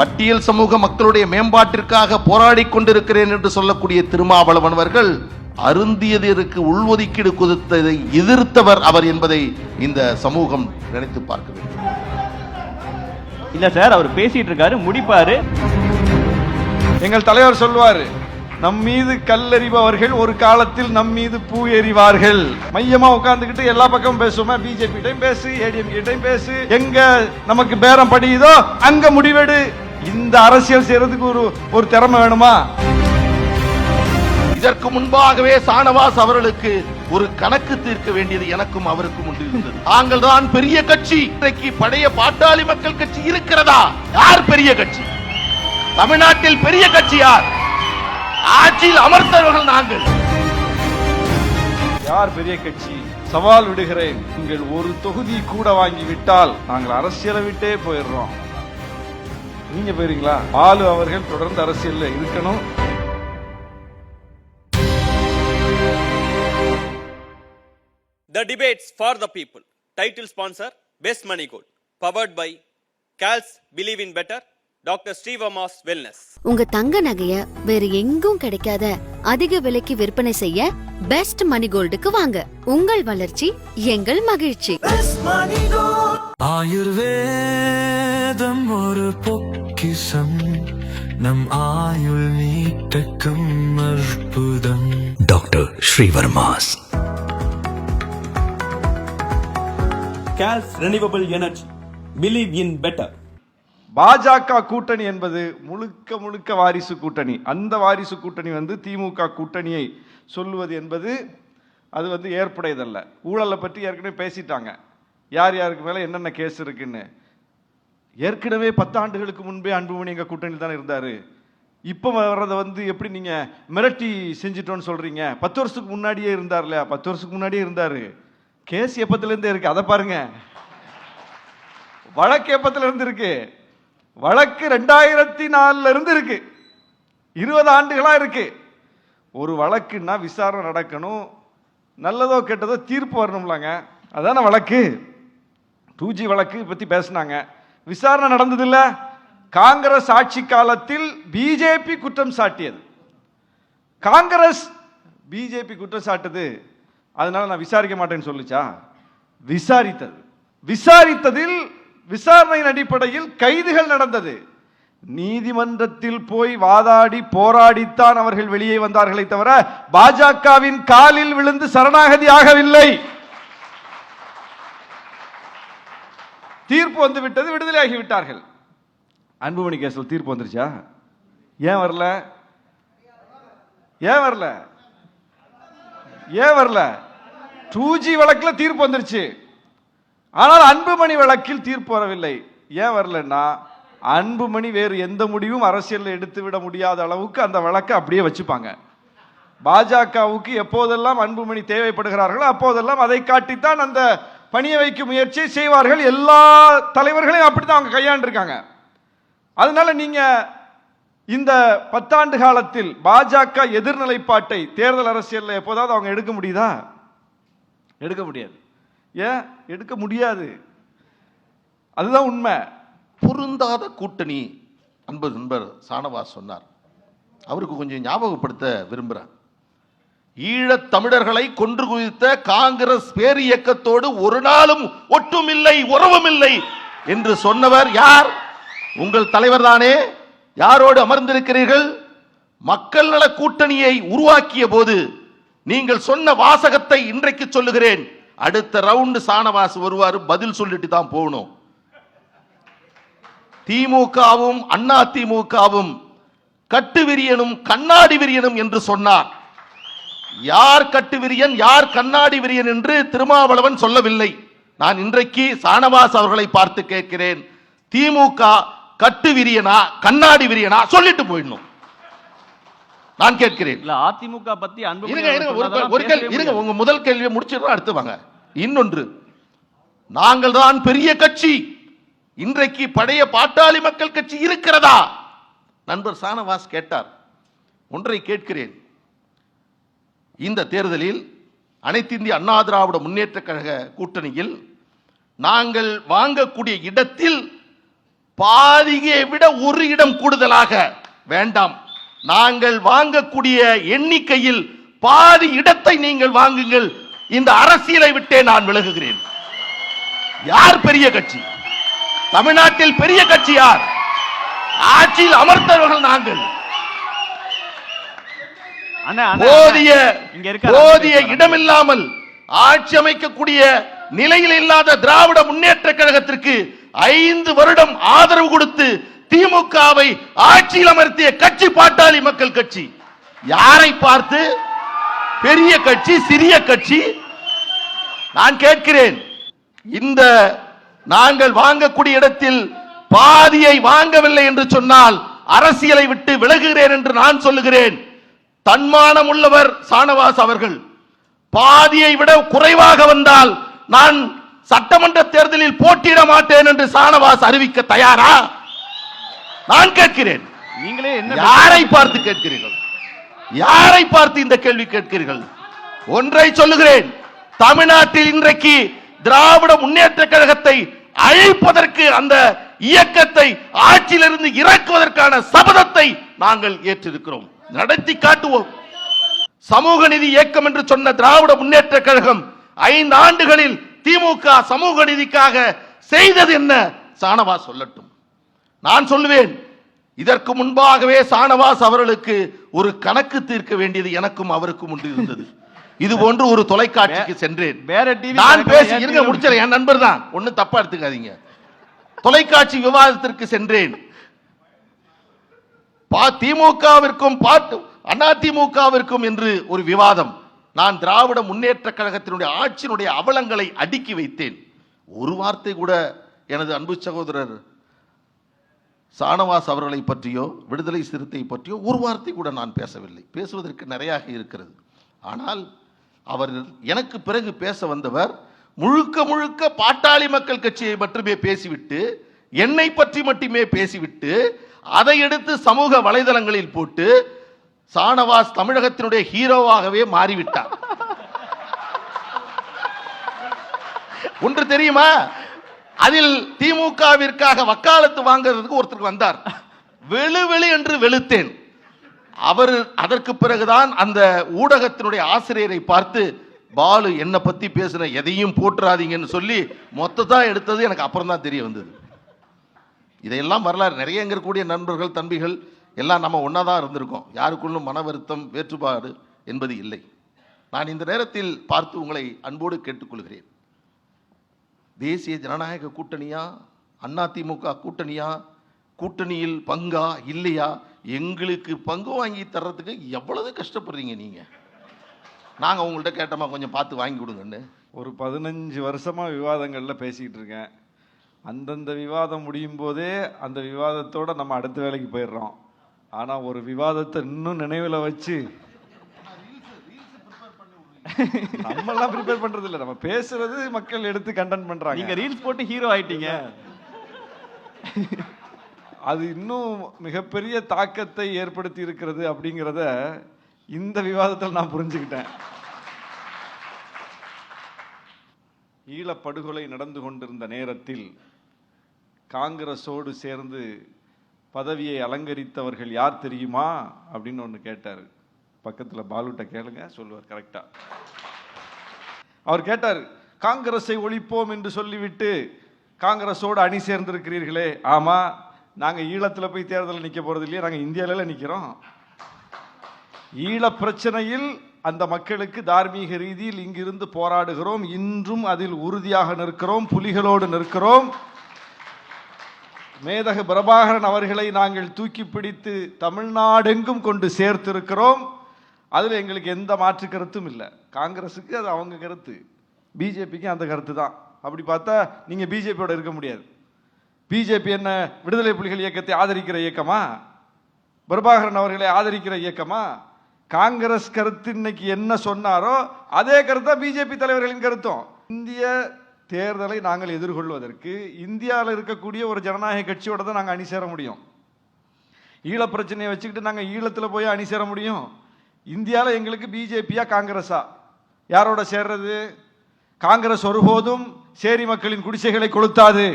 பட்டியல் சமூக மக்களுடைய மேம்பாட்டிற்காக போராடி கொண்டிருக்கிறேன் என்று சொல்லக்கூடிய திருமாவளவன் அவர்கள் அருந்தியதற்கு உள்ஒதுக்கீடு கொடுத்ததை எதிர்த்தவர் அவர் என்பதை இந்த சமூகம் நினைத்து பார்க்க வேண்டும். இல்ல சார், அவர் பேசிட்டு இருக்காரு, முடிப்பாரு. எங்கள் தலைவர் சொல்வாரு, நம் மீது கல்லெறிபவர்கள் ஒரு காலத்தில் நம் மீது பூ எறிவார்கள். மையமா உட்கார்ந்துகிட்டு எல்லா பக்கமும் பேசுவோமா, பிஜேபி டைம் பேசு, ஏடிஎம்கே டைம் பேசு, எங்க நமக்கு பேரம் படியுதோ அங்க முடிவெடு. இந்த அரசியல் செய்யறதுக்கு ஒரு திறமை வேணுமா? இதற்கு முன்பாகவே சானவாஸ் அவர்களுக்கு ஒரு கணக்கு தீர்க்க வேண்டியது எனக்கும் அவருக்கும் உண்டு இருந்தது. தாங்கள் தான் பெரிய கட்சி. இன்றைக்கு பழைய பாட்டாளி மக்கள் கட்சி இருக்கிறதா? யார் பெரிய கட்சி? தமிழ்நாட்டில் பெரிய கட்சி யார்? ஆட்சியில் அமர்ந்தவர்கள் நாங்கள். யார் பெரிய கட்சி? சவால் விடுகிறேன். நீங்கள் ஒரு தொகுதி கூட வாங்கி விட்டால் நாங்கள் அரசியலை விட்டே போயிடுறோம். நீங்க போயிருங்களா? பாலு அவர்கள் தொடர்ந்து அரசியல்ல இருக்கணும். The Debates for the People. Title sponsor, Best Money Gold. Powered by CALS Believe in Better, Dr. Srivamas Wellness. உங்க தங்க நகைய வேற எங்கும் கிடைக்காத அதிக விலைக்கு விற்பனை செய்ய பெஸ்ட் மணி கோல்டுக்கு வாங்க. உங்கள் வளர்ச்சி எங்கள் மகிழ்ச்சி. ஆயுர்வேதம் ஒரு பொக்கிஷம், நம் ஆயுள் நீட்டக்கும் அற்புதம். Doctor Srivarma's. CALS Renewable Energy. Believe in Better. பாஜக கூட்டணி என்பது முழுக்க முழுக்க வாரிசு கூட்டணி. அந்த வாரிசு கூட்டணி திமுக கூட்டணியை சொல்லுவது என்பது அது ஏற்புடையதல்ல. ஊழலை பற்றி ஏற்கனவே பேசிட்டாங்க, யார் யாருக்கு மேலே என்னென்ன கேஸ் இருக்குன்னு. ஏற்கனவே 10 ஆண்டுகளுக்கு முன்பே அன்புமணி எங்கள் கூட்டணியில் தானே இருந்தார். இப்போ வர்றதை எப்படி நீங்கள் மிரட்டி செஞ்சிட்டோன்னு சொல்கிறீங்க? 10 வருஷத்துக்கு முன்னாடியே இருந்தார் இல்லையா? 10 வருஷத்துக்கு முன்னாடியே இருந்தார். கேஸ் எப்பத்திலேருந்தே இருக்கு, அதை பாருங்க. வழக்கு எப்பத்திலிருந்து இருக்கு? வழக்கு 2004 இருந்து இருக்கு. 20 ஆண்டுகளா இருக்கு. ஒரு வழக்குன்னா விசாரணை நடக்கணும், நல்லதோ கெட்டதோ தீர்ப்பு வரணும்லாங்க. அதான வழக்கு. 2G வழக்கு பத்தி பேசினாங்க, விசாரணை நடந்தது இல்ல. காங்கிரஸ் ஆட்சி காலத்தில் பிஜேபி குற்றம் சாட்டியது. காங்கிரஸ் பிஜேபி குற்றம் சாட்டுது, அதனால நான் விசாரிக்க மாட்டேன்னு சொல்லுச்சா? விசாரித்தது. விசாரித்ததில் விசாரணையின் அடிப்படையில் கைதுகள் நடந்தது. நீதிமன்றத்தில் போய் வாதாடி போராடித்தான் அவர்கள் வெளியே வந்தார்களே தவிர பாஜகவின் காலில் விழுந்து சரணாகதி ஆகவில்லை. தீர்ப்பு வந்து விட்டது, விடுதலை ஆகிவிட்டார்கள். அன்புமணி கேஸ்ல தீர்ப்பு வந்துருச்சா? ஏன் வரல? ஏன் வரல? ஏன் வரல? 2G வழக்கில் தீர்ப்பு வந்துருச்சு, ஆனால் அன்புமணி வழக்கில் தீர்ப்பு வரவில்லை. ஏன் வரலன்னா, அன்புமணி வேறு எந்த முடிவும் அரசியலில் எடுத்து விட முடியாத அளவுக்கு அந்த வழக்கை அப்படியே வச்சுப்பாங்க. பாஜகவுக்கு எப்போதெல்லாம் அன்புமணி தேவைப்படுகிறார்களோ அப்போதெல்லாம் அதை காட்டித்தான் அந்த பணியை வைக்கும் முயற்சியை செய்வார்கள். எல்லா தலைவர்களையும் அப்படித்தான் அவங்க கையாண்டிருக்காங்க. அதனால நீங்க இந்த 10 ஆண்டு காலத்தில் பாஜக எதிர்நிலைப்பாட்டை தேர்தல் அரசியலில் எப்போதாவது அவங்க எடுக்க முடியுதா? எடுக்க முடியாது. ஏன் எடுக்க முடியாது? அதுதான் உண்மை. பொருந்தாத கூட்டணி அன்பு நண்பர் சானவாஸ் சொன்னார். அவருக்கு கொஞ்சம் ஞாபகப்படுத்த விரும்புகிறேன். ஈழத் தமிழர்களை கொன்று குவித்த காங்கிரஸ் பேர் இயக்கத்தோடு ஒரு நாளும் ஒட்டுமில்லை, உறவுமில்லை என்று சொன்னவர் யார்? உங்கள் தலைவர் தானே. யாரோடு அமர்ந்திருக்கிறீர்கள்? மக்கள் நல கூட்டணியை உருவாக்கிய போது நீங்கள் சொன்ன வாசகத்தை இன்றைக்கு சொல்லுகிறேன். அடுத்த ரவுண்டு சானவாஸ் வருவார், பதில் சொல்லிட்டு தான் போகணும். திமுகவும் அண்ணா திமுகவும் கட்டுவிரியனும் கண்ணாடி விரியனும் என்று சொன்னார். யார் கட்டுவிரியன் யார் கண்ணாடி விரியன் என்று திருமாவளவன் சொல்லவில்லை. நான் இன்றைக்கு சானவாஸ் அவர்களை பார்த்து கேட்கிறேன், திமுக கட்டு விரியனா கண்ணாடி விரியனா சொல்லிட்டு போயிடணும். நான் கேட்கிறேன். அதிமுக பத்தி உங்க முதல் கேள்வியை முடிச்சிடலாம், அடுத்து வாங்க. இன்னொன்று, நாங்கள் தான் பெரிய கட்சி. இன்றைக்கு பழைய பாட்டாளி மக்கள் கட்சி இருக்கிறதா? நண்பர் சானவாஸ் கேட்டார். ஒன்றை கேட்கிறேன், இந்த தேர்தலில் அனைத்து இந்திய அண்ணா திராவிட முன்னேற்ற கழக கூட்டணியில் நாங்கள் வாங்கக்கூடிய இடத்தில் பாதியை விட ஒரு இடம் கூடுதலாக வேண்டாம். நாங்கள் வாங்கக்கூடிய எண்ணிக்கையில் பாதி இடத்தை நீங்கள் வாங்குங்கள். இந்த அரசியலை விட்டே நான் விலகுகிறேன். யார் பெரிய கட்சி? தமிழ்நாட்டில் பெரிய கட்சி யார்? ஆட்சியில் அமர்ந்தவர்கள் நாங்கள். போதிய இடமில்லாமல் ஆட்சி அமைக்கக்கூடிய நிலையில் இல்லாத திராவிட முன்னேற்ற கழகத்திற்கு 5 வருடம் ஆதரவு கொடுத்து திமுகவை ஆட்சியில் அமர்த்திய கட்சி பாட்டாளி மக்கள் கட்சி. யாரை பார்த்து பெரிய கட்சி சிறிய கட்சி? நான் கேட்கிறேன். இந்த நாங்கள் வாங்கக்கூடிய இடத்தில் பாதியை வாங்கவில்லை என்று சொன்னால் அரசியலை விட்டு விலகுகிறேன் என்று நான் சொல்லுகிறேன். தன்மானம் உள்ளவர் சானவாஸ் அவர்கள். பாதியை விட குறைவாக வந்தால் நான் சட்டமன்ற தேர்தலில் போட்டியிட மாட்டேன் என்று சானவாஸ் அறிவிக்க தயாரா? நான் கேட்கிறேன். நீங்களே யாரை பார்த்து கேட்கிறீர்கள்? யாரை பார்த்து இந்த கேள்வி கேட்கிறீர்கள்? ஒன்றை சொல்லுகிறேன், தமிழ்நாட்டில் இன்றைக்கு திராவிட முன்னேற்ற கழகத்தை அழிப்பதற்கு, அந்த இயக்கத்தை ஆட்சியிலிருந்து இறக்குவதற்கான சபதத்தை நாங்கள் ஏற்றிருக்கிறோம், நடத்தி காட்டுவோம். சமூக நீதி இயக்கம் என்று சொன்ன திராவிட முன்னேற்ற கழகம் 5 ஆண்டுகளில் திமுக சமூக நீதிக்காக செய்தது என்ன? சானவாஸ் சொல்லட்டும். நான் சொல்லுவேன், இதற்கு முன்பாகவே சானவாஸ் அவர்களுக்கு ஒரு கணக்கு தீர்க்க வேண்டியது எனக்கும் அவருக்கும் ஒன்று இருந்தது. இது போன்று ஒரு தொலைக்காட்சிக்கு சென்றேன். நான் பேசி இருங்க, முடிச்சேன். என் நண்பர் தான், ஒன்னும் தப்பா எடுத்துக்காதீங்க. தொலைக்காட்சி விவாதத்திற்கு சென்றேன். திமுகவிற்கும் அதிமுகவிற்கும் என்று ஒரு விவாதம். நான் திராவிட முன்னேற்ற கழகத்தினுடைய ஆட்சியினுடைய அவலங்களை அடுக்கி வைத்தேன். ஒரு வார்த்தை கூட எனது அன்பு சகோதரர் சானவாஸ் அவர்களை பற்றியோ விடுதலை சிறுத்தை பற்றியோ ஒரு வார்த்தை கூட நான் பேசவில்லை. பேசுவதற்கு நிறைய இருக்கிறது. ஆனால் அவர் எனக்கு பிறகு பேச வந்தவர் முழுக்க முழுக்க பாட்டாளி மக்கள் கட்சியை மட்டுமே பேசிவிட்டு, என்னை பற்றி மட்டுமே பேசிவிட்டு, அதை எடுத்து சமூக வலைதளங்களில் போட்டு சானவாஸ் தமிழகத்தினுடைய ஹீரோவாகவே மாறிவிட்டார். ஒன்று தெரியுமா? அதில் திமுகவிற்காக வக்காலத்து வாங்குறதுக்கு ஒருத்தருக்கு வந்தார். வெளு என்று வெளுத்தேன். அவர் அதற்கு பிறகுதான் அந்த ஊடகத்தினுடைய ஆசிரியரை பார்த்து, பாலு என்னை பத்தி பேசுன எதையும் போட்டுறாதீங்கன்னு சொல்லி மொத்தத்தா எடுத்தது எனக்கு அப்புறம் தான் தெரிய வந்தது. இதையெல்லாம் வரலாறு. நிறைய எங்க இருக்கக்கூடிய நண்பர்கள் தம்பிகள் எல்லாம் நம்ம ஒன்றா தான் இருந்திருக்கோம். யாருக்குள்ளும் மன வருத்தம் வேற்றுப்பாடு என்பது இல்லை. நான் இந்த நேரத்தில் பார்த்து உங்களை அன்போடு கேட்டுக்கொள்கிறேன். தேசிய ஜனநாயக கூட்டணியா அதிமுக கூட்டணியா, கூட்டணியில் பங்கா இல்லையா? எங்களுக்கு பங்கு வாங்கி தர்றதுக்கு எவ்வளவு கஷ்டப்படுறீங்க நீங்க. நாங்கள் உங்கள்கிட்ட கேட்டோமா கொஞ்சம் பார்த்து வாங்கி கொடுங்கன்னு. ஒரு 15 வருஷமா விவாதங்கள்ல பேசிக்கிட்டு இருக்கேன். அந்தந்த விவாதம் முடியும் போதே அந்த விவாதத்தோட நம்ம அடுத்த வேலைக்கு போயிடுறோம். ஆனா ஒரு விவாதத்தை இன்னும் நினைவில் வச்சு நம்மெல்லாம் ப்ரிப்பேர் பண்றது இல்லை, நம்ம பேசுறது மக்கள் எடுத்து கண்டென்ட் பண்றாங்க. நீங்க ரீல்ஸ் போட்டு ஹீரோ ஆயிட்டீங்க. அது இன்னும் மிகப்பெரிய தாக்கத்தை ஏற்படுத்தி இருக்கிறது அப்படிங்கிறத இந்த விவாதத்தில் நான் புரிஞ்சுக்கிட்டேன். ஈழப்படுகொலை நடந்து கொண்டிருந்த நேரத்தில் காங்கிரஸோடு சேர்ந்து பதவியை அலங்கரித்தவர்கள் யார் தெரியுமா அப்படின்னு ஒன்று கேட்டார். பக்கத்தில் பாலுட்ட கேளுங்க, சொல்லுவார் கரெக்டா. அவர் கேட்டார், காங்கிரஸை ஒழிப்போம் என்று சொல்லிவிட்டு காங்கிரஸோடு அணி சேர்ந்திருக்கிறீர்களே. ஆமா, நாங்கள் ஈழத்தில் போய் தேர்தலில் நிற்க போறது இல்லையா, நாங்கள் இந்தியாவில நிற்கிறோம். ஈழ பிரச்சனையில் அந்த மக்களுக்கு தார்மீக ரீதியில் இங்கிருந்து போராடுகிறோம். இன்றும் அதில் உறுதியாக நிற்கிறோம், புலிகளோடு நிற்கிறோம். மேதக பிரபாகரன் அவர்களை நாங்கள் தூக்கி பிடித்து தமிழ்நாடெங்கும் கொண்டு சேர்த்திருக்கிறோம். அதில் எங்களுக்கு எந்த மாற்று கருத்தும் இல்லை. காங்கிரஸுக்கு அது அவங்க கருத்து, பிஜேபிக்கு அந்த கருத்து தான். அப்படி பார்த்தா நீங்க பிஜேபியோட இருக்க முடியாது. பிஜேபி என்ன விடுதலை புலிகள் இயக்கத்தை ஆதரிக்கிற இயக்கமா? பிரபாகரன் அவர்களை ஆதரிக்கிற இயக்கமா? காங்கிரஸ் கருத்து இன்னைக்கு என்ன சொன்னாரோ அதே கருத்தா பிஜேபி தலைவர்களின் கருத்தும். இந்திய தேர்தலை நாங்கள் எதிர்கொள்வதற்கு இந்தியாவில் இருக்கக்கூடிய ஒரு ஜனநாயக கட்சியோட தான் நாங்கள் அணி சேர முடியும். ஈழ பிரச்சனையை வச்சுக்கிட்டு நாங்கள் ஈழத்தில் போய் அணி சேர முடியும்? இந்தியாவில் எங்களுக்கு பிஜேபியா காங்கிரஸா? யாரோட சேர்றது? காங்கிரஸ் ஒருபோதும் சேரி மக்களின் குடிசைகளை கொளுத்தாது.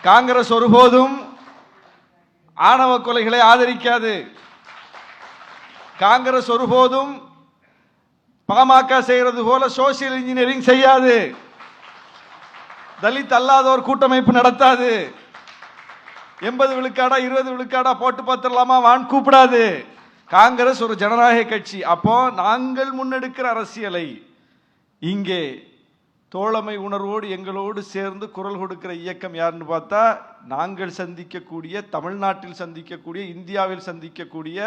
காங்கிரஸ் ஒருபோதும் ஆணவ கொலைகளை ஆதரிக்காது. காங்கிரஸ் ஒருபோதும் பாமக செய்கிறது போல சோசியல் இன்ஜினியரிங் செய்யாது. தலித் அல்லாதோர் கூட்டமைப்பு நடத்தாது. 80 விழுக்காடா 20 விழுக்காடா போட்டு பார்த்துடலாமா வான் கூப்பிடாது. காங்கிரஸ் ஒரு ஜனநாயக கட்சி. அப்போ நாங்கள் முன்னெடுக்கிற அரசியலை இங்கே தோழமை உணர்வோடு எங்களோடு சேர்ந்து குரல் கொடுக்கிற இயக்கம் யாருன்னு பார்த்தா, நாங்கள் சந்திக்கக்கூடிய, தமிழ்நாட்டில் சந்திக்கக்கூடிய, இந்தியாவில் சந்திக்கக்கூடிய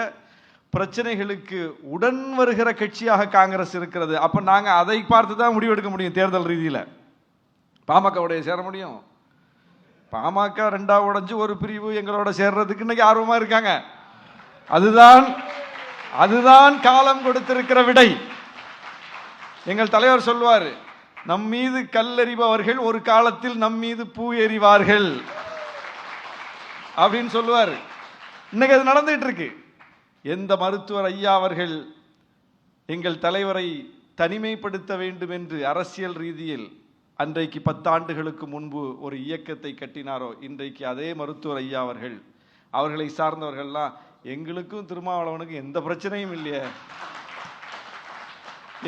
பிரச்சனைகளுக்கு உடன் வருகிற கட்சியாக காங்கிரஸ் இருக்கிறது. அப்ப நாங்க அதை பார்த்து தான் முடிவெடுக்க முடியும். தேர்தல் ரீதியில் பாமகவுடைய சேர முடியும். பாமக ரெண்டா உடைஞ்சு ஒரு பிரிவு எங்களோட சேர்றதுக்கு இன்னைக்கு ஆர்வமா இருக்காங்க. அதுதான் காலம் கொடுத்திருக்கிற விடை. எங்கள் தலைவர் சொல்வார், நம் மீது கல்லெறிபவர்கள் ஒரு காலத்தில் நம் மீது பூ எறிவார்கள் அப்படின்னு சொல்லுவார். இன்னைக்கு அது நடந்துட்டு இருக்கு. எந்த மருத்துவர் ஐயா அவர்கள் எங்கள் தலைவரை தனிமைப்படுத்த வேண்டும் என்று அரசியல் ரீதியில் அன்றைக்கு 10 ஆண்டுகளுக்கு முன்பு ஒரு இயக்கத்தை கட்டினாரோ, இன்றைக்கு அதே மருத்துவர் ஐயா அவர்களை சார்ந்தவர்கள்லாம் எங்களுக்கும் திருமாவளவனுக்கும் எந்த பிரச்சனையும் இல்லையே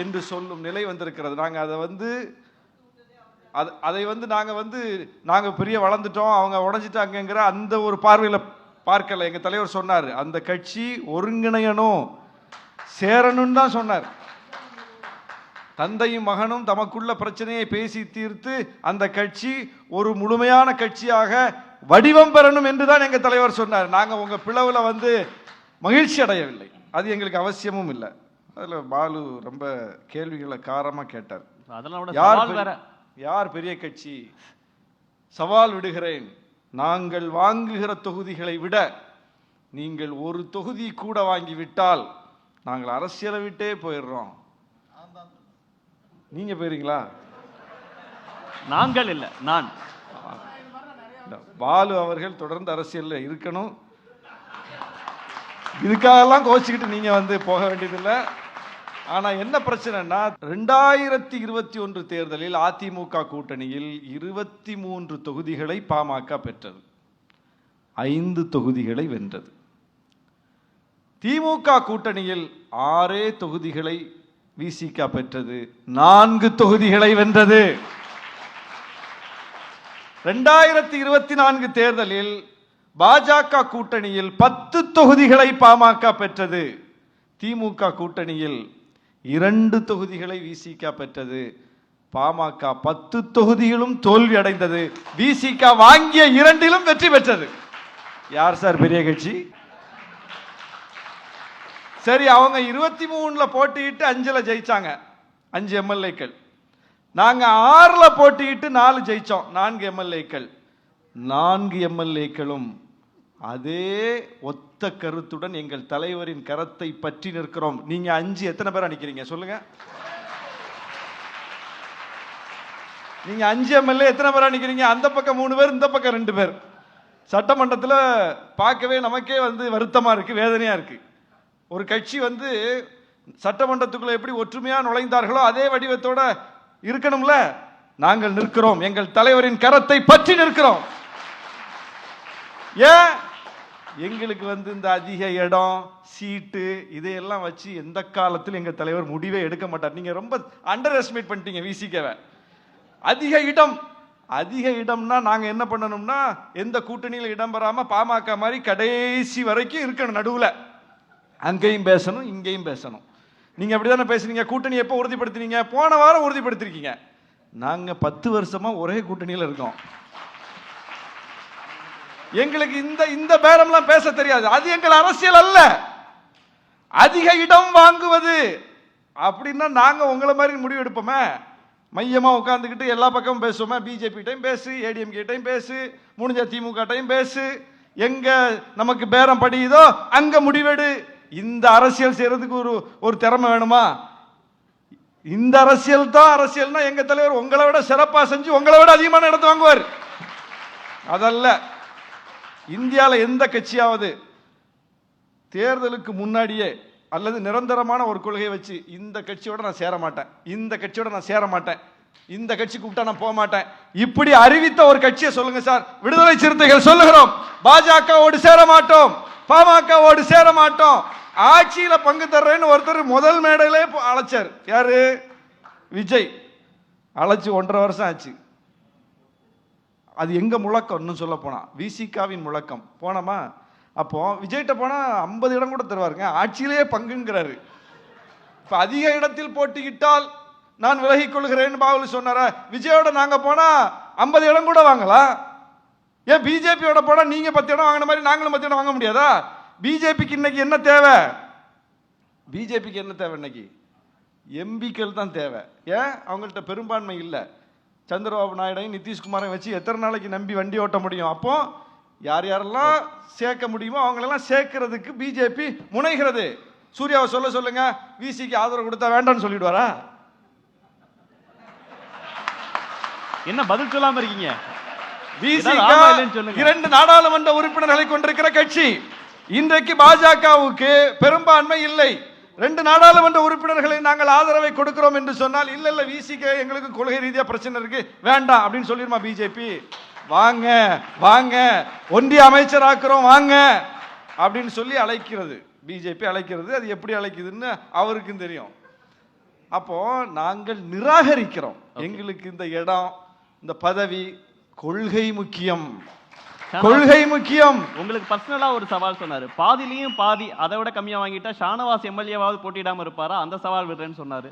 என்று சொல்லும் நிலை வந்திருக்கிறது. நாங்க பெரிய வளர்ந்துட்டோம், அவங்க உடைஞ்சிட்டாங்கிற அந்த ஒரு பார்வையில் பார்க்கல. எங்க தலைவர் சொன்னார், அந்த கட்சி ஒருங்கிணையணும், சேரணும் தான் சொன்னார். தந்தையும் மகனும் தமக்குள்ள பிரச்சனையை பேசி தீர்த்து அந்த கட்சி ஒரு முழுமையான கட்சியாக வடிவம் பெறணும் என்றுதான் எங்க தலைவர் சொன்னார். நாங்க உங்க பிளவுல மகிழ்ச்சி அடையவில்லை, அது எங்களுக்கு அவசியமும் இல்லை. அதுல பாலு ரொம்ப கேள்விகளை காரமா கேட்டார். யார் பெரிய கட்சி? சவால் விடுகிறேன், நாங்கள் வாங்குகிற தொகுதிகளை விட நீங்கள் ஒரு தொகுதி கூட வாங்கிவிட்டால் நாங்கள் அரசியலை விட்டே போயிடுறோம். நீங்க போயிருங்களா? நாங்கள் இல்ல, நான். பாலு அவர்கள் தொடர்ந்து அரசியல்ல இருக்கணும். இதுக்காகலாம் கோச்சிக்கிட்டு நீங்க போக வேண்டியதில்லை. ஆனா என்ன பிரச்சனைனா, 2021 தேர்தலில் அதிமுக கூட்டணியில் 23 தொகுதிகளை பாமக பெற்றது, 5 தொகுதிகளை வென்றது. திமுக கூட்டணியில் 6 தொகுதிகளை விசிக பெற்றது, 4 தொகுதிகளை வென்றது. 2024 தேர்தலில் பாஜக கூட்டணியில் 10 தொகுதிகளை பாமக பெற்றது, திமுக கூட்டணியில் 2 தொகுதிகளை விசிக பெற்றது. பாமக 10 தொகுதிகளும் தோல்வி அடைந்தது, விசிக வாங்கிய 2லும் வெற்றி பெற்றது. யார் சார் பெரிய கட்சி? சரி, அவங்க 23ல போட்டியிட்டு 5ல ஜெயிச்சாங்க, 5 எம்எல்ஏக்கள். நாங்க 6ல போட்டியிட்டு 4 ஜெயிச்சோம், 4 எம்எல்ஏக்கள். 4 எம்எல்ஏக்களும் அதே ஒத்த கருத்துடன் எங்கள் தலைவரின் கரத்தை பற்றி நிற்கிறோம். நீங்க 5 எத்தனை பேரா நிக்கிறீங்க சொல்லுங்க? நீங்க 5 எம்எல்ஏ எத்தனை பேரா நிக்கிறீங்க? அந்த பக்கம் 3 பேர், இந்த பக்கம் 2 பேர். சட்டமன்றத்தில் பார்க்கவே நமக்கே வருத்தமா இருக்கு, வேதனையா இருக்கு. ஒரு கட்சி சட்டமன்றத்துக்குள்ள எப்படி ஒற்றுமையா நுழைந்தார்களோ அதே வடிவத்தோட இருக்கணும்ல. நாங்கள் நிற்கிறோம், எங்கள் தலைவரின் கரத்தை பற்றி நிற்கிறோம். ஏன் எங்களுக்கு இந்த அதிக இடம், சீட்டு இதையெல்லாம் வச்சு எந்த காலத்தில் எங்க தலைவர் முடிவே எடுக்க மாட்டார். நீங்க ரொம்ப அண்டர் எஸ்டிமேட் பண்ணிட்டீங்க விசிகவை. அதிக இடம்னா நாங்க என்ன பண்ணணும்னா, எந்த கூட்டணியில் இடம் பெறாம பாமக மாதிரி கடைசி வரைக்கும் இருக்கணும், நடுவுல அங்கேயும் பேசணும் இங்கேயும் பேசணும். நீங்க அப்படிதானே பேசுறீங்க. கூட்டணி எப்போ உறுதிப்படுத்தினீங்க? போன வாரம் உறுதிப்படுத்திருக்கீங்க. நாங்க 10 வருஷமா ஒரே கூட்டணியில் இருக்கோம். எங்களுக்கு இந்த பேரம்லாம் பேச தெரியாது. அது எங்கள் அரசியல் அல்ல. அதிக இடம் வாங்குவது அப்படின்னா நாங்க உங்களை மாதிரி முடிவு எடுப்போமே? மையமா உட்கார்ந்துக்கிட்டு எல்லா பக்கமும் பேசுவோமே? பிஜேபி டைம் பேசு, ஏடிஎம்கே டைம் பேசு, முடிஞ்ச திமுக டைம் பேசு, எங்க நமக்கு பேரம் படியுதோ அங்க முடிவெடு. இந்த அரசியல் செய்யறதுக்கு ஒரு திறமை வேணுமா? இந்த அரசியல் தான் அரசியல்னா எங்க தலைவர் உங்களை விட சிறப்பா செஞ்சு உங்களை விட அதிகமான இடத்தை வாங்குவார். அதல்ல. இந்தியாவில் எந்த கட்சியாவது தேர்தலுக்கு முன்னாடியே அல்லது நிரந்தரமான ஒரு கொள்கையை வச்சு இந்த கட்சியோட நான் சேர மாட்டேன், இந்த கட்சியோட நான் சேர மாட்டேன், இந்த கட்சி கூப்பிட்டா நான் போக மாட்டேன். இப்படி அறிவித்த ஒரு கட்சியை சொல்லுங்க சார். விடுதலை சிறுத்தைகள் சொல்லுகிறோம், பாஜகவோடு சேர மாட்டோம், பாமகவோடு சேர மாட்டோம், ஆட்சியில பங்கு தர்றேன்னு ஒருத்தர் முதல் மேடையிலே அழைச்சார். யாரு? விஜய். அழைச்சு 1.5 வருஷம் ஆச்சு. அது எங்க முழக்கம்? இன்னும் சொல்ல போனா விசிகாவின் முழக்கம். போனோமா? அப்போ விஜய்கிட்ட போனா 50 இடம் கூட தருவாருங்க, ஆட்சியிலேயே பங்குங்கிறாரு. இப்ப அதிக இடத்தில் போட்டியிட்டால் நான் விலகிக் கொள்கிறேன் பாவல் சொன்னாரா? விஜயோட நாங்க போனா 50 இடம் கூட வாங்கலாம். ஏன் பிஜேபியோட போனா நீங்க 10 இடம் வாங்கின மாதிரி நாங்களும் 10 இடம் வாங்க முடியாதா? பிஜேபிக்கு இன்னைக்கு என்ன தேவை? பிஜேபிக்கு என்ன தேவை? இன்னைக்கு எம்பிக்கள் தான் தேவை. ஏன்? அவங்கள்ட்ட பெரும்பான்மை இல்லை. சந்திரபாபு நாயுடையும் நிதிஷ்குமாரையும் வச்சு எத்தனை நாளைக்கு நம்பி வண்டி ஓட்ட முடியும்? அப்போ யார் யாரெல்லாம் சேர்க்க முடியுமோ அவங்களெல்லாம் சேர்க்கறதுக்கு பிஜேபி முனைகிறது. சூர்யாவை சொல்லுங்க, விசிக்கு ஆதரவு கொடுத்தா வேண்டாம்னு சொல்லிடுவாரா? என்ன பதில் சொல்லாம இருக்கீங்க? விசிக 2 நாடாளுமன்ற உறுப்பினர்களை கொண்டிருக்கிற கட்சி. இன்றைக்கு பாஜகவுக்கு பெரும்பான்மை இல்லை. 2 நாடாளுமன்ற உறுப்பினர்களை நாங்கள் ஆதரவை கொடுக்கிறோம் என்று சொன்னால், இல்ல விசிக எங்களுக்கு கொள்கை ரீதியா பிரச்சனை இருக்கு, வேண்டாம் அப்படின்னு சொல்லிருமா பிஜேபி? வாங்க வாங்க, ஒன்றிய அமைச்சர் ஆக்குறோம் வாங்க அப்படின்னு சொல்லி அழைக்கிறது பிஜேபி. அழைக்கிறது, அது எப்படி அழைக்குதுன்னு அவருக்கும் தெரியும். அப்போ நாங்கள் நிராகரிக்கிறோம். எங்களுக்கு இந்த இடம், இந்த பதவி, கொள்கை முக்கியம், கொள்கை முக்கியம். உங்களுக்கு பர்சனலா ஒரு சவால் சொன்னாரு, பாதிலையும் பாதி அதை விட கம்மியா வாங்கிட்டா ஷானவாஸ் எம்எல்ஏவாவது போட்டியிடாம இருப்பாரா, அந்த சவால் விடுறேன்னு சொன்னாரு.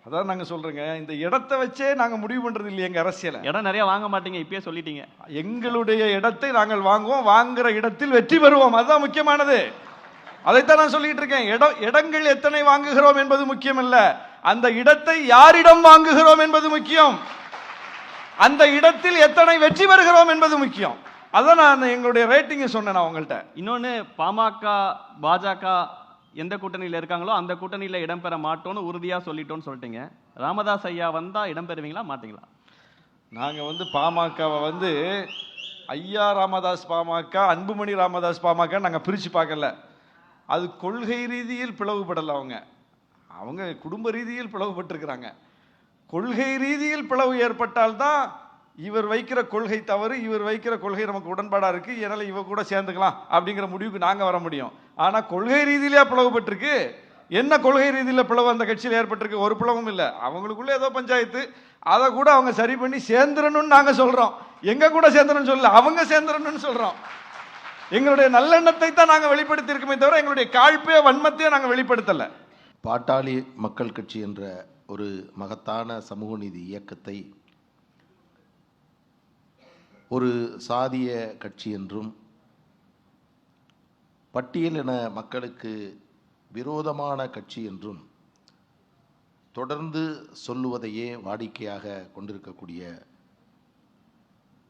அதான் நாங்க சொல்றேங்க, இந்த இடத்தை வச்சே நாங்க முடிவு பண்றது இல்லையா எங்க அரசியல. இடம் நிறைய வாங்க மாட்டீங்க, இப்பயே சொல்லிட்டீங்க. எங்களுடைய இடத்தை நாங்கள் வாங்குவோம், வாங்குற இடத்தில் வெற்றி பெறுவோம், அதுதான் முக்கியமானது. அதைத்தான் நான் சொல்லிட்டு இருக்கேன். இடங்கள் எத்தனை வாங்குகிறோம் என்பது முக்கியம் இல்ல, அந்த இடத்தை யாரிடம் வாங்குகிறோம் என்பது முக்கியம். அந்த இடத்தில் எத்தனை வெற்றி பெறுகிறோம் என்பது முக்கியம். அதான் நான் எங்களுடைய ரேட்டிங் சொன்னேன் அவங்கள்ட்ட. இன்னொன்னு, பாமக பாஜக எந்த கூட்டணியில இருக்காங்களோ அந்த கூட்டணியில இடம்பெற மாட்டோம்னு உறுதியா சொல்லிட்டோம்னு சொல்லிட்டீங்க. ராமதாஸ் ஐயா வந்தா இடம்பெறுவீங்களா மாட்டீங்களா? நாங்க பாமகவை ஐயா ராமதாஸ் பாமக, அன்புமணி ராமதாஸ் பாமக நாங்க பிரிச்சு பார்க்கல. அது கொள்கை ரீதியில் பிளவுபடல. அவங்க குடும்ப ரீதியில் பிளவுபட்டிருக்கிறாங்க. கொள்கை ரீதியில் பிளவு ஏற்பட்டால்தான் இவர் வைக்கிற கொள்கை தவறு, இவர் வைக்கிற கொள்கை நமக்கு உடன்பாடா இருக்கு, என்னால இவ கூட சேர்ந்துக்கலாம் அப்படிங்கிற முடிவுக்கு நாங்க வர முடியும். ஆனா கொள்கை ரீதியிலே பிளவுபட்டிருக்கு. என்ன கொள்கை ரீதியில பிளவு அந்த கட்சியில் ஏற்பட்டிருக்கு? ஒரு பிளவும் இல்லை. அவங்களுக்குள்ள ஏதோ பஞ்சாயத்து, அதை கூட அவங்க சரி பண்ணி சேர்ந்துடணும்னு நாங்க சொல்றோம். எங்க கூட சேர்ந்துடணும்னு சொல்லல, அவங்க சேர்ந்துடணும்னு சொல்றோம். எங்களுடைய நல்லெண்ணத்தை தான் நாங்க வெளிப்படுத்தி இருக்கமே தவிர எங்களுடைய காழ்ப்பையோ வன்மத்தையோ நாங்க வெளிப்படுத்தல. பாட்டாளி மக்கள் கட்சி என்ற ஒரு மகத்தான சமூக நீதி இயக்கத்தை ஒரு சாதிய கட்சி என்றும், பட்டியலின மக்களுக்கு விரோதமான கட்சி என்றும் தொடர்ந்து சொல்லுவதையே வாடிக்கையாக கொண்டிருக்கக்கூடிய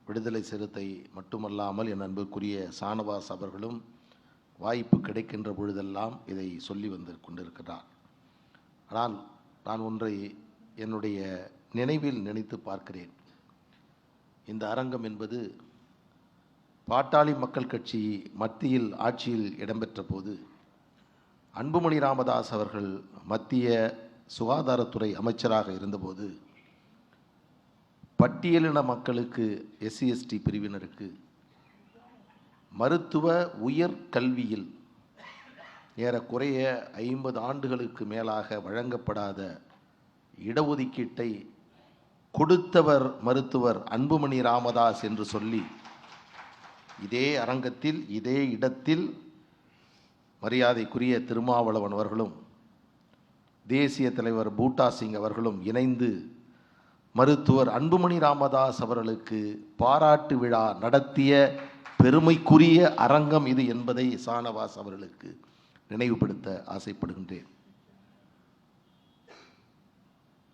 விடுதலை சிறுத்தை மட்டுமல்லாமல் என் அன்புக்குரிய ஷானவாஸ் அவர்களும் வாய்ப்பு கிடைக்கின்ற பொழுதெல்லாம் இதை சொல்லி வந்து கொண்டிருக்கிறார். ஆனால் நான் ஒன்றை என்னுடைய நினைவில் நினைத்து பார்க்கிறேன். இந்த அரங்கம் என்பது பாட்டாளி மக்கள் கட்சி மத்தியில் ஆட்சியில் இடம்பெற்ற போது அன்புமணி ராமதாஸ் அவர்கள் மத்திய சுகாதாரத்துறை அமைச்சராக இருந்தபோது பட்டியலின மக்களுக்கு, எஸ்சி எஸ்டி பிரிவினருக்கு மருத்துவ உயர் கல்வியில் ஏறக்குறைய 50 ஆண்டுகளுக்கு மேலாக வழங்கப்படாத இடஒதுக்கீட்டை கொடுத்தவர் மருத்துவர் அன்புமணி ராமதாஸ் என்று சொல்லி இதே அரங்கத்தில் இதே இடத்தில் மரியாதைக்குரிய திருமாவளவன் அவர்களும் தேசிய தலைவர் பூட்டா சிங் அவர்களும் இணைந்து மருத்துவர் அன்புமணி ராமதாஸ் அவர்களுக்கு பாராட்டு விழா நடத்திய பெருமைக்குரிய அரங்கம் இது என்பதை ஷானவாஸ் அவர்களுக்கு நினைவுபடுத்த ஆசைப்படுகின்றேன்.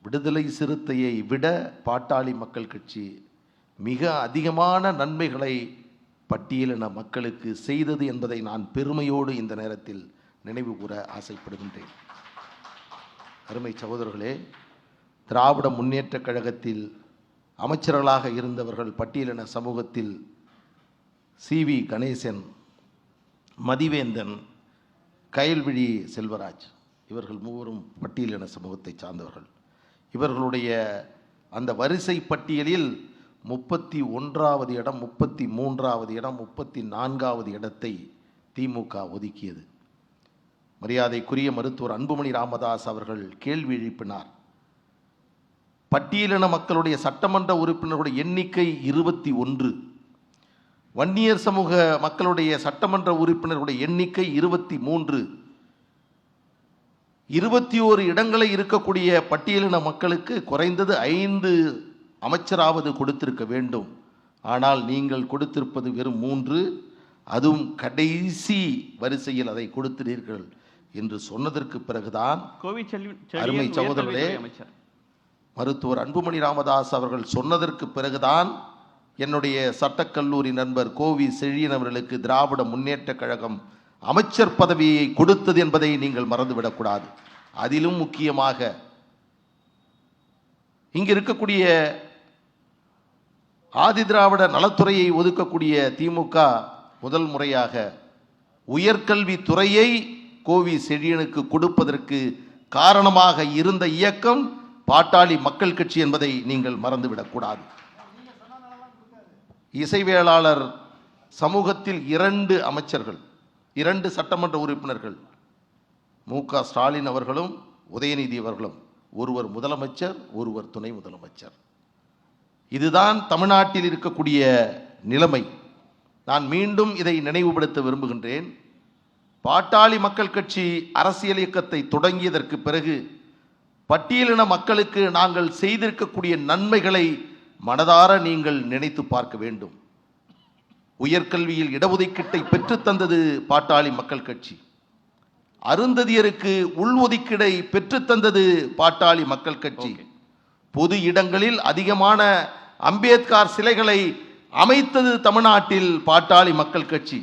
விடுதலை சிறுத்தையை விட பாட்டாளி மக்கள் கட்சி மிக அதிகமான நன்மைகளை பட்டியலின மக்களுக்கு செய்தது என்பதை நான் பெருமையோடு இந்த நேரத்தில் நினைவு கூற ஆசைப்படுகின்றேன். அருமை சகோதரர்களே, திராவிட முன்னேற்றக் கழகத்தில் அமைச்சர்களாக இருந்தவர்கள் பட்டியலின சமூகத்தில் CV கணேசன், மதிவேந்தன், கயல்விழி செல்வராஜ், இவர்கள் மூவரும் பட்டியலின சமூகத்தை சார்ந்தவர்கள். இவர்களுடைய அந்த வரிசை பட்டியலில் 31வது இடம், 33வது இடம், 34வது இடத்தை திமுக ஒதுக்கியது. மரியாதைக்குரிய மருத்துவர் அன்புமணி ராமதாஸ் அவர்கள் கேள்வி எழுப்பினார். பட்டியலின மக்களுடைய சட்டமன்ற உறுப்பினர்களுடைய எண்ணிக்கை 21, வன்னியர் சமூக மக்களுடைய சட்டமன்ற உறுப்பினர்களுடைய எண்ணிக்கை 23. 21 இடங்களை இருக்கக்கூடிய பட்டியலின மக்களுக்கு குறைந்தது 5 அமைச்சராவது கொடுத்திருக்க வேண்டும். ஆனால் நீங்கள் கொடுத்திருப்பது வெறும் 3, அதுவும் கடைசி வரிசையில் அதை கொடுக்கிறீர்கள் என்று சொன்னதற்கு பிறகுதான் அருமை சகோதரர்களே, மருத்துவர் அன்புமணி ராமதாஸ் அவர்கள் சொன்னதற்கு பிறகுதான் என்னுடைய சட்டக்கல்லூரி நண்பர் கோவி செழியன் அவர்களுக்கு திராவிட முன்னேற்ற கழகம் அமைச்சர் பதவியை கொடுத்தது என்பதை நீங்கள் மறந்துவிடக்கூடாது. அதிலும் முக்கியமாக இங்கு இருக்கக்கூடிய ஆதி திராவிட நலத்துறையை ஒதுக்கக்கூடிய திமுக முதல் முறையாக உயர்கல்வி துறையை கோவி செழியனுக்கு கொடுப்பதற்கு காரணமாக இருந்த இயக்கம் பாட்டாளி மக்கள் கட்சி என்பதை நீங்கள் மறந்துவிடக்கூடாது. இசைவேளாளர் சமூகத்தில் 2 அமைச்சர்கள், 2 சட்டமன்ற உறுப்பினர்கள், மு.க. ஸ்டாலின் அவர்களும் உதயநிதி அவர்களும், ஒருவர் முதலமைச்சர், ஒருவர் துணை முதலமைச்சர். இதுதான் தமிழ்நாட்டில் இருக்கக்கூடிய நிலைமை. நான் மீண்டும் இதை நினைவுபடுத்த விரும்புகின்றேன். பாட்டாளி மக்கள் கட்சி அரசியல் இயக்கத்தை தொடங்கியதற்கு பிறகு பட்டியலின மக்களுக்கு நாங்கள் செய்திருக்கக்கூடிய நன்மைகளை மனதார நீங்கள் நினைத்து பார்க்க வேண்டும். உயர்கல்வியில் இடஒதுக்கீட்டை பெற்றுத்தந்தது பாட்டாளி மக்கள் கட்சி. அருந்ததியருக்கு உள்ஒதுக்கீடை பெற்றுத்தந்தது பாட்டாளி மக்கள் கட்சி. பொது இடங்களில் அதிகமான அம்பேத்கர் சிலைகளை அமைத்தது தமிழ்நாட்டில் பாட்டாளி மக்கள் கட்சி.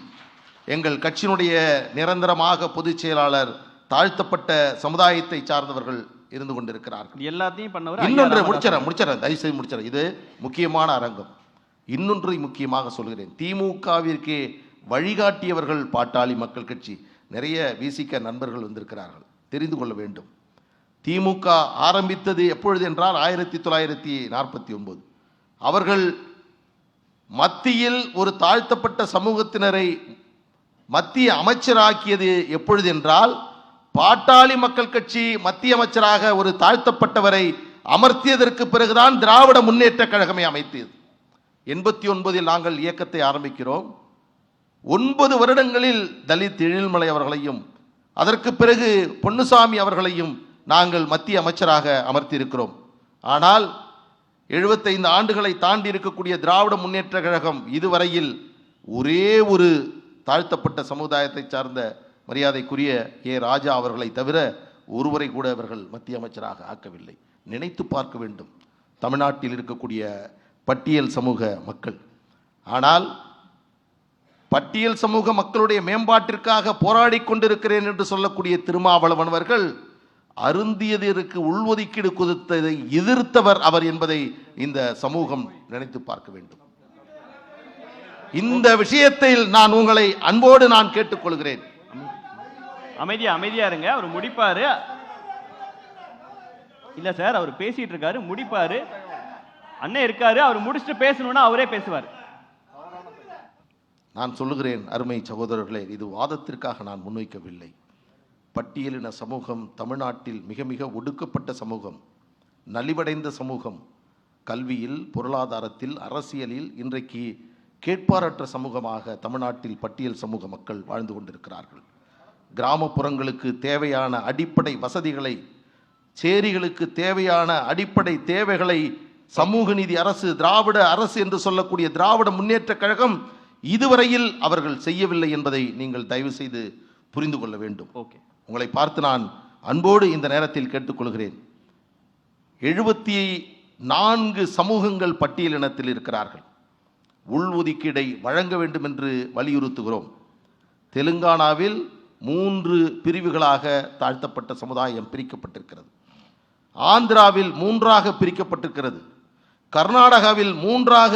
எங்கள் கட்சியினுடைய நிரந்தரமாக பொதுச் செயலாளர் தாழ்த்தப்பட்ட சமுதாயத்தை சார்ந்தவர்கள் இருந்து கொண்டிருக்கிறார்கள். எல்லாத்தையும் பண்ணவர். இன்னொன்று முடிச்சிடறேன், தயவுசெய்து முடிச்சிடறேன். இது முக்கியமான அரங்கம். இன்னொன்றை முக்கியமாக சொல்கிறேன். திமுகவிற்கே வழிகாட்டியவர்கள் பாட்டாளி மக்கள் கட்சி. நிறைய விசிக நண்பர்கள் வந்திருக்கிறார்கள், தெரிந்து கொள்ள வேண்டும். திமுக ஆரம்பித்தது எப்பொழுது என்றால் 1949. அவர்கள் மத்தியில் ஒரு தாழ்த்தப்பட்ட சமூகத்தினரை மத்திய அமைச்சராக்கியது எப்பொழுது என்றால், பாட்டாளி மக்கள் கட்சி மத்திய அமைச்சராக ஒரு தாழ்த்தப்பட்டவரை அமர்த்தியதற்கு பிறகுதான் திராவிட முன்னேற்ற கழகமே அமைத்தது. 89 நாங்கள் இயக்கத்தை ஆரம்பிக்கிறோம். 9 வருடங்களில் தலித் எழில்மலை அவர்களையும் அதற்கு பிறகு பொன்னுசாமி அவர்களையும் நாங்கள் மத்திய அமைச்சராக அமர்த்தியிருக்கிறோம். ஆனால் 75 ஆண்டுகளை தாண்டி இருக்கக்கூடிய திராவிட முன்னேற்ற கழகம் இதுவரையில் ஒரே ஒரு தாழ்த்தப்பட்ட சமுதாயத்தை சார்ந்த மரியாதைக்குரிய ராஜா அவர்களை தவிர ஒருவரை கூட அவர்கள் மத்திய அமைச்சராக ஆக்கவில்லை. நினைத்து பார்க்க வேண்டும் தமிழ்நாட்டில் இருக்கக்கூடிய பட்டியல் சமூக மக்கள். ஆனால் பட்டியல் சமூக மக்களுடைய மேம்பாட்டிற்காக போராடி கொண்டிருக்கிறேன் என்று சொல்லக்கூடிய திருமாவளவன் அவர்கள் அருந்தியதற்கு உள்ஒதுக்கீடு கொடுத்ததை எதிர்த்தவர் அவர் என்பதை இந்த சமூகம் நினைத்து பார்க்க வேண்டும். இந்த விஷயத்தில் நான் உங்களை அன்போடு நான் கேட்டுக்கொள்கிறேன். அமைதியா இருங்க, அவர் முடிப்பாரு. இல்ல சார், அவர் பேசிட்டு இருக்காரு, முடிப்பாரு. அண்ணன் இருக்காரு, அவர் முடிச்சுட்டு பேசணும்னா அவரே பேசுவார். நான் சொல்லுகிறேன் அருமை சகோதரர்களே, இது வாதத்திற்காக நான் முன்வைக்கவில்லை. பட்டியலின சமூகம் தமிழ்நாட்டில் மிக மிக ஒடுக்கப்பட்ட சமூகம், நலிவடைந்த சமூகம். கல்வியில், பொருளாதாரத்தில், அரசியலில் இன்றைக்கு கேட்பாரற்ற சமூகமாக தமிழ்நாட்டில் பட்டியல் சமூக மக்கள் வாழ்ந்து கொண்டிருக்கிறார்கள். கிராமப்புறங்களுக்கு தேவையான அடிப்படை வசதிகளை, சேரிகளுக்கு தேவையான அடிப்படை தேவைகளை சமூக நீதி அரசு, திராவிட அரசு என்று சொல்லக்கூடிய திராவிட முன்னேற்ற கழகம் இதுவரையில் அவர்கள் செய்யவில்லை என்பதை நீங்கள் தயவு செய்து புரிந்து கொள்ள வேண்டும். உங்களை பார்த்து நான் அன்போடு இந்த நேரத்தில் கேட்டுக்கொள்கிறேன். 74 சமூகங்கள் பட்டியலினத்தில் இருக்கிறார்கள். உள்ஒதுக்கீடை வழங்க வேண்டும் என்று வலியுறுத்துகிறோம். தெலுங்கானாவில் 3 பிரிவுகளாக தாழ்த்தப்பட்ட சமுதாயம் பிரிக்கப்பட்டிருக்கிறது. ஆந்திராவில் 3ஆக பிரிக்கப்பட்டிருக்கிறது. கர்நாடகாவில் 3ஆக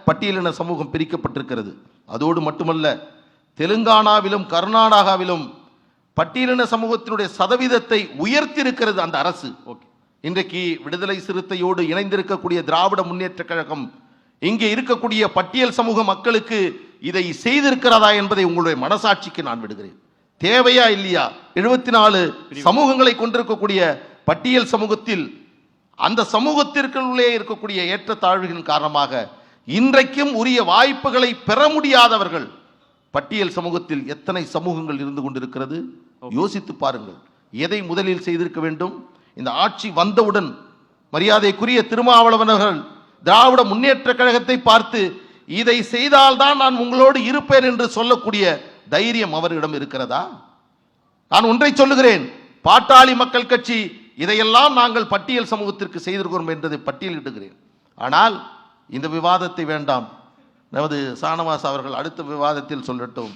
பட்டியலின சமூகம் பிரிக்கப்பட்டிருக்கிறது. அதோடு மட்டுமல்ல, தெலுங்கானாவிலும் கர்நாடகாவிலும் பட்டியலின சமூகத்தினுடைய சதவீதத்தை உயர்த்தியிருக்கிறது அந்த அரசு. இன்றைக்கு விடுதலை சிறுத்தையோடு இணைந்திருக்கக்கூடிய திராவிட முன்னேற்ற கழகம் இங்கே இருக்கக்கூடிய பட்டியல் சமூக மக்களுக்கு இதை செய்திருக்கிறதா என்பதை உங்களுடைய மனசாட்சிக்கு நான் விடுகிறேன். தேவையா இல்லையா? 74 சமூகங்களை கொண்டிருக்கக்கூடிய பட்டியல் சமூகத்தில் அந்த சமூகத்திற்குள்ளே இருக்கக்கூடிய ஏற்றத்தாழ்வுகளின் காரணமாக இன்றைக்கும் உரிய வாய்ப்புகளை பெற முடியாதவர்கள் பட்டியல் சமூகத்தில் எத்தனை சமூகங்கள் இருந்து கொண்டிருக்கிறது? யோசித்து பாருங்கள். எதை முதலில் செய்திருக்க வேண்டும்? இந்த ஆட்சி வந்தவுடன் மரியாதைக்குரிய திருமாவளவன் அவர்கள் திராவிட முன்னேற்ற கழகத்தை பார்த்து இதை செய்தால்தான் நான் உங்களோடு இருப்பேன் என்று சொல்லக்கூடிய தைரியம் அவரிடம் இருக்கிறதா? நான் ஒன்றை சொல்லுகிறேன், பாட்டாளி மக்கள் கட்சி இதையெல்லாம் நாங்கள் பட்டியல் சமூகத்திற்கு செய்திருக்கிறோம் என்பதை பட்டியலிடுகிறேன். ஆனால் இந்த விவாதத்தை வேண்டாம், நமது சானவாஸ் அவர்கள் அடுத்த விவாதத்தில் சொல்லட்டும்.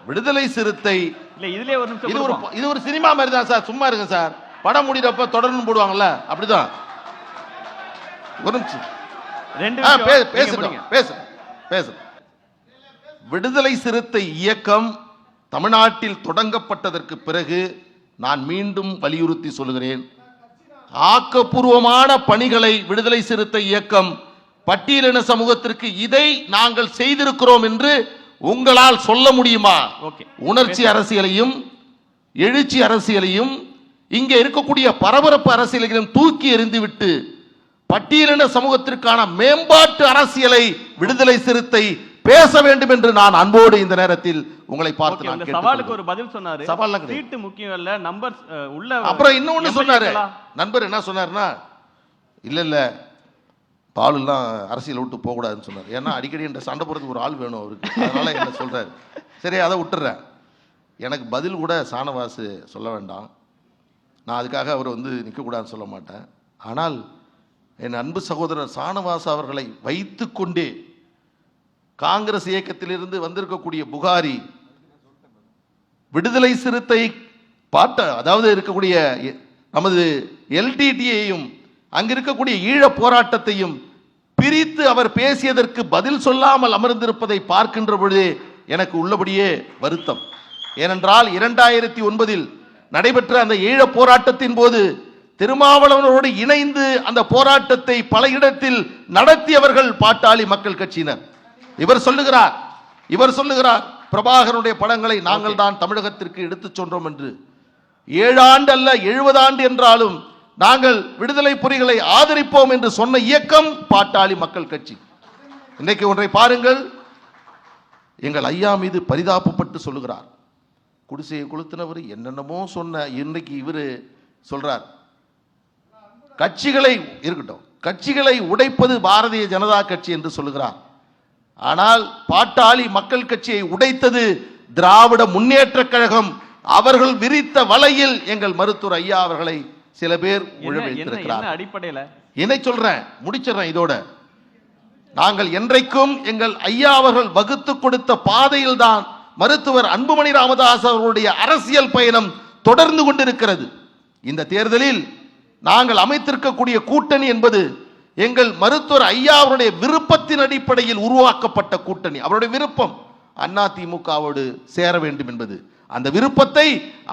விடுதலை சிறுத்தை இல்ல இதுலயே ஒரு நிமிஷம் இது ஒரு சினிமா மாதிரி தான் சார். சும்மா இருங்க சார், படம் முடிகிறப்ப தொடர்ந்து போடுவாங்கல்ல, அப்படிதான். ஒரு நிமிஷம் பேச. விடுதலை சிறுத்தை இயக்கம் தமிழ்நாட்டில் தொடங்கப்பட்டதற்கு பிறகு நான் மீண்டும் வலியுறுத்தி சொல்கிறேன், ஆக்கப்பூர்வமான பணிகளை விடுதலை சிறுத்தை இயக்கம் பட்டியலின சமூகத்திற்கு இதை நாங்கள் செய்திருக்கிறோம் என்று உங்களால் சொல்ல முடியுமா? உணர்ச்சி அரசியலையும் எழுச்சி அரசியலையும் இங்கே இருக்கக்கூடிய பரபரப்பு அரசியலையும் தூக்கி எறிந்துவிட்டு பட்டியலின சமூகத்திற்கான மேம்பாட்டு அரசியலை விடுதலை சிறுத்தை பேச வேண்டும் என்று நான் அன்போடு இந்த நேரத்தில் உங்களை பார்த்து நான் சவாலுக்கு ஒரு பதில் சொன்னாரு. சவால் சீட்டு முக்கியம் இல்ல, நம்பர் உள்ள. அப்புறம் இன்னொன்னு சொன்னாரு நண்பர், என்ன சொன்னாருன்னா, இல்ல பாலுலாம் அரசியல் விட்டு போக கூடாதுன்னு சொன்னார். ஏன்னா அடிக்கடி என்ற சண்டை போறதுக்கு ஒரு ஆள் வேணும் அவருக்கு, அதனால என்ன சொல்றாரு. சரி, அதை விட்டுறேன். எனக்கு பதில் கூட சானவாசு சொல்ல வேண்டாம், நான் அதுக்காக அவர் நிற்கக்கூடாதுன்னு சொல்ல மாட்டேன். ஆனால் என் அன்பு சகோதரர் சானவாசு அவர்களை வைத்து கொண்டே காங்கிரஸ் இயக்கத்திலிருந்து வந்திருக்கக்கூடிய புகாரி விடுதலை சிறுத்தை அதாவது இருக்கக்கூடிய நமது எல்டிடியையும் அங்க இருக்கக்கூடிய ஈழ போராட்டத்தையும் பிரித்து அவர் பேசியதற்கு பதில் சொல்லாமல் அமர்ந்திருப்பதை பார்க்கின்ற பொழுதே எனக்கு உள்ளபடியே வருத்தம். ஏனென்றால் 2009 நடைபெற்ற அந்த ஈழ போராட்டத்தின் போது திருமாவளவனோடு இணைந்து அந்த போராட்டத்தை பல இடத்தில் நடத்தியவர்கள் பாட்டாளி மக்கள் கட்சியினர். இவர் சொல்லுகிறார் பிரபாகரனுடைய படங்களை நாங்கள் தான் தமிழகத்திற்கு எடுத்துச் சொன்னோம் என்று. 7 ஆண்டு அல்ல 70 ஆண்டு என்றாலும் நாங்கள் விடுதலை புலிகளை ஆதரிப்போம் என்று சொன்ன இயக்கம் பாட்டாளி மக்கள் கட்சி. இன்றைக்கு ஒன்றை பாருங்கள், எங்கள் ஐயா மீது பரிதாபப்பட்டு சொல்லுகிறார், குடிசையை கொளுத்தினவர் என்னென்னமோ சொன்ன. இன்றைக்கு இவரு சொல்றார் கட்சிகளை உடைப்பது பாரதிய ஜனதா கட்சி என்று சொல்லுகிறார். ஆனால் பாட்டாளி மக்கள் கட்சியை உடைத்தது திராவிட முன்னேற்ற கழகம். அவர்கள் விரித்த வலையில் எங்கள் மருத்துவர் ஐயா அவர்களை சில பேர் உழவைத்திருக்கிறார். அடிப்படையில் என்ன சொல்றேன், முடிச்சிடறேன் இதோட. நாங்கள் என்றைக்கும் எங்கள் ஐயா அவர்கள் வகுத்து கொடுத்த பாதையில் தான் மருத்துவர் அன்புமணி ராமதாஸ் அவர்களுடைய அரசியல் பயணம் தொடர்ந்து கொண்டிருக்கிறது. இந்த தேர்தலில் நாங்கள் அமைத்திருக்கக்கூடிய கூட்டணி என்பது எங்கள் மருத்துவர் ஐயா அவருடைய விருப்பத்தின் அடிப்படையில் உருவாக்கப்பட்ட கூட்டணி. அவருடைய விருப்பம் அதிமுகவோடு சேர வேண்டும் என்பது. அந்த விருப்பத்தை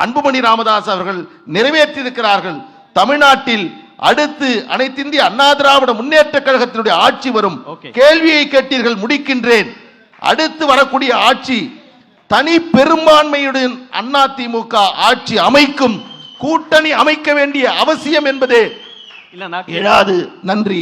அன்புமணி ராமதாஸ் அவர்கள் நிறைவேற்றியிருக்கிறார்கள். தமிழ்நாட்டில் அடுத்து அனைத்திந்திய அண்ணா திராவிட முன்னேற்ற கழகத்தினுடைய ஆட்சி வரும். கேள்வியை கேட்டீர்கள், முடிக்கின்றேன். அடுத்து வரக்கூடிய ஆட்சி தனி பெரும்பான்மையுடன் அதிமுக ஆட்சி அமைக்கும். கூட்டணி அமைக்க வேண்டிய அவசியம் என்பதே எழாது. நன்றி.